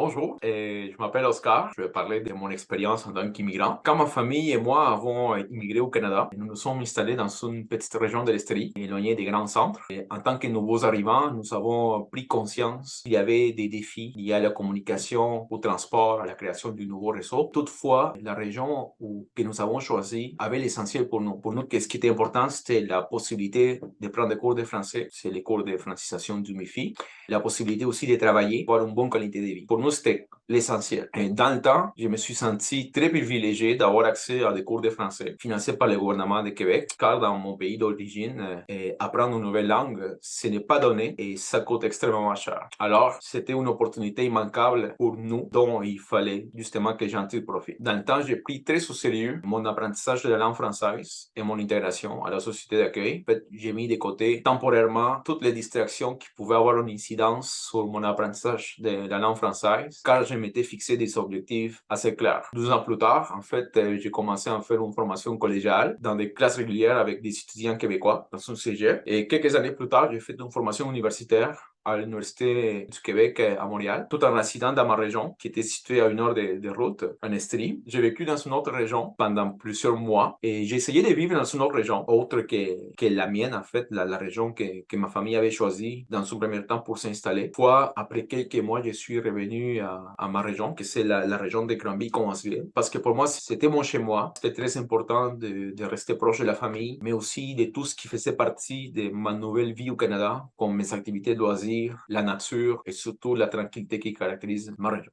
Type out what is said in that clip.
Bonjour, je m'appelle Oscar. Je vais parler de mon expérience en tant qu'immigrant. Quand ma famille et moi avons immigré au Canada, nous nous sommes installés dans une petite région de l'Estrie, éloignée des grands centres. Et en tant que nouveaux arrivants, nous avons pris conscience qu'il y avait des défis liés à la communication, au transport, à la création du nouveau réseau. Toutefois, la région que nous avons choisie avait l'essentiel pour nous. Pour nous, ce qui était important, c'était la possibilité de prendre des cours de français. C'est les cours de francisation du MIFI. La possibilité aussi de travailler, avoir une bonne qualité de vie. Pour nous, c'était l'essentiel. Et dans le temps, je me suis senti très privilégié d'avoir accès à des cours de français financés par le gouvernement de Québec, car dans mon pays d'origine, apprendre une nouvelle langue, ce n'est pas donné et ça coûte extrêmement cher. Alors, c'était une opportunité immanquable pour nous dont il fallait justement que j'en tire profit. Dans le temps, j'ai pris très au sérieux mon apprentissage de la langue française et mon intégration à la société d'accueil. En fait, j'ai mis de côté temporairement toutes les distractions qui pouvaient avoir une incidence sur mon apprentissage de la langue française, car je m'étais fixé des objectifs assez clairs. 12 ans plus tard, en fait, j'ai commencé à faire une formation collégiale dans des classes régulières avec des étudiants québécois dans un cégep. Et quelques années plus tard, j'ai fait une formation universitaire à l'Université du Québec à Montréal, tout en résidant dans ma région, qui était située à une heure de route, en Estrie. J'ai vécu dans une autre région pendant plusieurs mois et j'ai essayé de vivre dans une autre région, autre que la mienne, en fait, la région que ma famille avait choisie dans un premier temps pour s'installer. Fois, après quelques mois, je suis revenu à ma région, que c'est la région de Granby-Cowansville, parce que pour moi, c'était mon chez-moi. C'était très important de rester proche de la famille, mais aussi de tout ce qui faisait partie de ma nouvelle vie au Canada, comme mes activités de loisirs, la nature et surtout la tranquillité qui caractérise ma région.